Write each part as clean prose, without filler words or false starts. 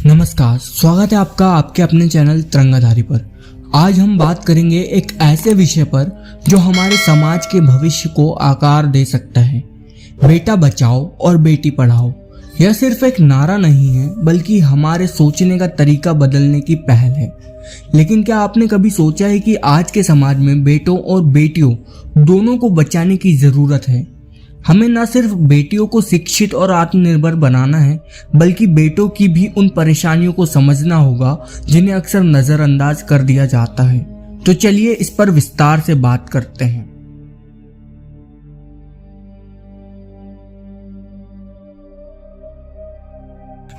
नमस्कार, स्वागत है आपका आपके अपने चैनल तिरंगाधारी पर। आज हम बात करेंगे एक ऐसे विषय पर जो हमारे समाज के भविष्य को आकार दे सकता है। बेटा बचाओ और बेटी पढ़ाओ यह सिर्फ एक नारा नहीं है, बल्कि हमारे सोचने का तरीका बदलने की पहल है। लेकिन क्या आपने कभी सोचा है कि आज के समाज में बेटों और बेटियों दोनों को बचाने की जरूरत है। हमें न सिर्फ बेटियों को शिक्षित और आत्मनिर्भर बनाना है, बल्कि बेटों की भी उन परेशानियों को समझना होगा जिन्हें अक्सर नजरअंदाज कर दिया जाता है। तो चलिए इस पर विस्तार से बात करते हैं।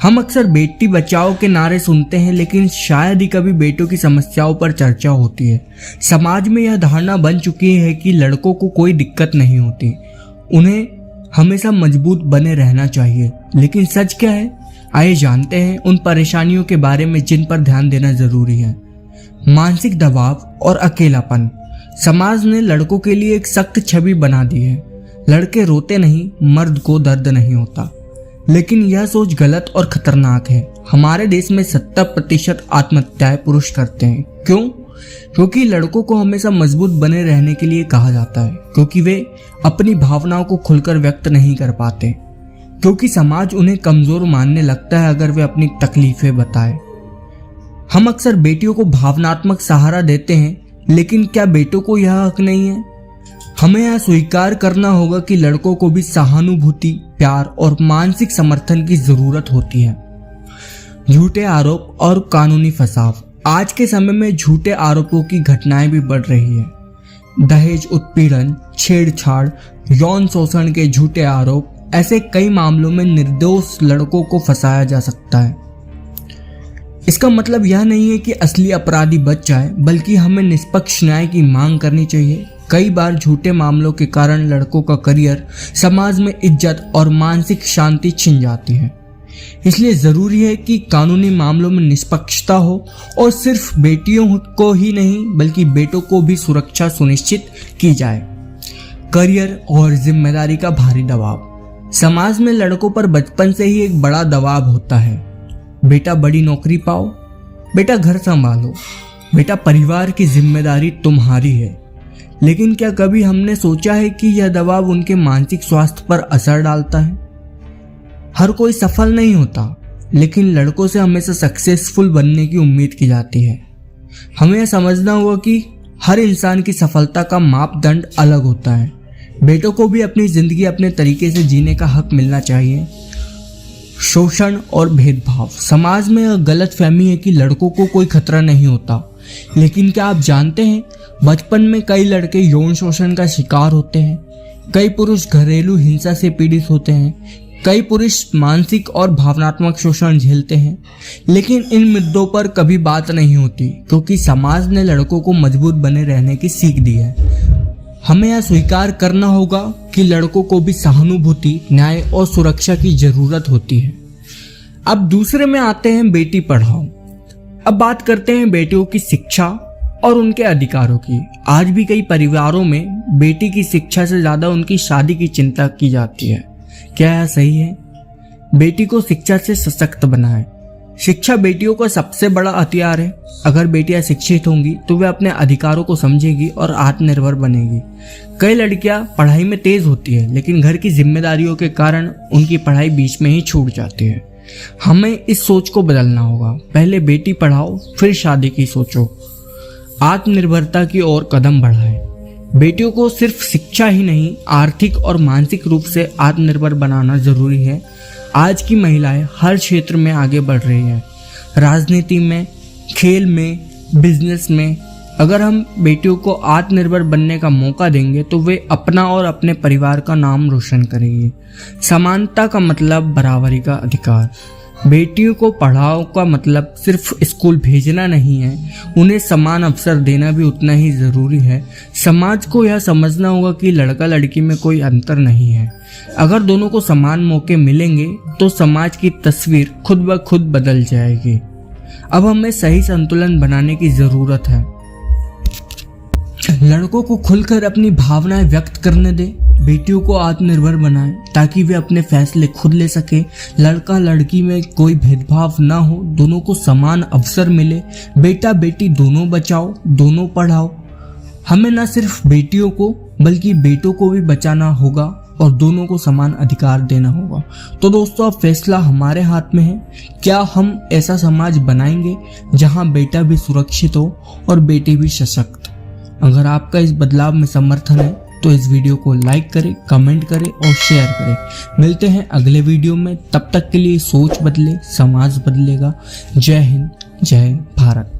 हम अक्सर बेटी बचाओ के नारे सुनते हैं, लेकिन शायद ही कभी बेटों की समस्याओं पर चर्चा होती है। समाज में यह धारणा बन चुकी है कि लड़कों को कोई दिक्कत नहीं होती, उन्हें हमेशा मजबूत बने रहना चाहिए। लेकिन सच क्या है, आइए जानते हैं उन परेशानियों के बारे में जिन पर ध्यान देना जरूरी है। मानसिक दबाव और अकेलापन। समाज ने लड़कों के लिए एक सख्त छवि बना दी है। लड़के रोते नहीं, मर्द को दर्द नहीं होता। लेकिन यह सोच गलत और खतरनाक है। हमारे देश में 70% आत्महत्याएं पुरुष करते हैं। क्यों? क्योंकि लड़कों को हमेशा मजबूत बने रहने के लिए कहा जाता है, क्योंकि वे अपनी भावनाओं को खुलकर व्यक्त नहीं कर पाते, क्योंकि समाज उन्हें कमजोर मानने लगता है अगर वे अपनी तकलीफें बताएं। हम अक्सर बेटियों को भावनात्मक सहारा देते हैं, लेकिन क्या बेटों को यह हक नहीं है? हमें यह स्वीकार करना होगा कि लड़कों को भी सहानुभूति, प्यार और मानसिक समर्थन की जरूरत होती है। झूठे आरोप और कानूनी फसाव। आज के समय में झूठे आरोपों की घटनाएं भी बढ़ रही है। दहेज उत्पीड़न, छेड़छाड़, यौन शोषण के झूठे आरोप, ऐसे कई मामलों में निर्दोष लड़कों को फंसाया जा सकता है। इसका मतलब यह नहीं है कि असली अपराधी बच जाए, बल्कि हमें निष्पक्ष न्याय की मांग करनी चाहिए। कई बार झूठे मामलों के कारण लड़कों का करियर, समाज में इज्जत और मानसिक शांति छिन जाती है। इसलिए जरूरी है कि कानूनी मामलों में निष्पक्षता हो और सिर्फ बेटियों को ही नहीं, बल्कि बेटों को भी सुरक्षा सुनिश्चित की जाए। करियर और जिम्मेदारी का भारी दबाव। समाज में लड़कों पर बचपन से ही एक बड़ा दबाव होता है। बेटा बड़ी नौकरी पाओ, बेटा घर संभालो, बेटा परिवार की जिम्मेदारी तुम्हारी है। लेकिन क्या कभी हमने सोचा है कि यह दबाव उनके मानसिक स्वास्थ्य पर असर डालता है? हर कोई सफल नहीं होता, लेकिन लड़कों से हमेशा सक्सेसफुल बनने की उम्मीद की जाती है। हमें यह समझना होगा कि हर इंसान की सफलता का मापदंड अलग होता है। बेटों को भी अपनी जिंदगी अपने तरीके से जीने का हक मिलना चाहिए। शोषण और भेदभाव। समाज में यह गलतफहमी है कि लड़कों को कोई खतरा नहीं होता, लेकिन क्या आप जानते हैं बचपन में कई लड़के यौन शोषण का शिकार होते हैं। कई पुरुष घरेलू हिंसा से पीड़ित होते हैं। कई पुरुष मानसिक और भावनात्मक शोषण झेलते हैं। लेकिन इन मुद्दों पर कभी बात नहीं होती, क्योंकि समाज ने लड़कों को मजबूत बने रहने की सीख दी है। हमें यह स्वीकार करना होगा कि लड़कों को भी सहानुभूति, न्याय और सुरक्षा की जरूरत होती है। अब दूसरे में आते हैं बेटी पढ़ाओ। अब बात करते हैं बेटियों की शिक्षा और उनके अधिकारों की। आज भी कई परिवारों में बेटी की शिक्षा से ज्यादा उनकी शादी की चिंता की जाती है। क्या यह सही है? बेटी को शिक्षा से सशक्त बनाएं। शिक्षा बेटियों का सबसे बड़ा हथियार है। अगर बेटियां शिक्षित होंगी तो वे अपने अधिकारों को समझेगी और आत्मनिर्भर बनेगी। कई लड़कियां पढ़ाई में तेज होती है, लेकिन घर की जिम्मेदारियों के कारण उनकी पढ़ाई बीच में ही छूट जाती है। हमें इस सोच को बदलना होगा। पहले बेटी पढ़ाओ, फिर शादी की सोचो। आत्मनिर्भरता की ओर कदम बढ़ाएं। बेटियों को सिर्फ शिक्षा ही नहीं, आर्थिक और मानसिक रूप से आत्मनिर्भर बनाना जरूरी है। आज की महिलाएं हर क्षेत्र में आगे बढ़ रही हैं, राजनीति में, खेल में, बिजनेस में। अगर हम बेटियों को आत्मनिर्भर बनने का मौका देंगे तो वे अपना और अपने परिवार का नाम रोशन करेंगी। समानता का मतलब बराबरी का अधिकार। बेटियों को पढ़ाओ का मतलब सिर्फ स्कूल भेजना नहीं है, उन्हें समान अवसर देना भी उतना ही जरूरी है। समाज को यह समझना होगा कि लड़का लड़की में कोई अंतर नहीं है। अगर दोनों को समान मौके मिलेंगे तो समाज की तस्वीर खुद ब खुद बदल जाएगी। अब हमें सही संतुलन बनाने की जरूरत है। लड़कों को खुलकर अपनी भावनाएं व्यक्त करने दें। बेटियों को आत्मनिर्भर बनाएं ताकि वे अपने फैसले खुद ले सके। लड़का लड़की में कोई भेदभाव ना हो, दोनों को समान अवसर मिले। बेटा बेटी दोनों बचाओ, दोनों पढ़ाओ। हमें न सिर्फ बेटियों को बल्कि बेटों को भी बचाना होगा और दोनों को समान अधिकार देना होगा। तो दोस्तों, अब फैसला हमारे हाथ में है। क्या हम ऐसा समाज बनाएंगे जहां बेटा भी सुरक्षित हो और बेटी भी सशक्त? अगर आपका इस बदलाव में समर्थन है तो इस वीडियो को लाइक करें, कमेंट करें और शेयर करें। मिलते हैं अगले वीडियो में। तब तक के लिए सोच बदले, समाज बदलेगा। जय हिंद, जय भारत।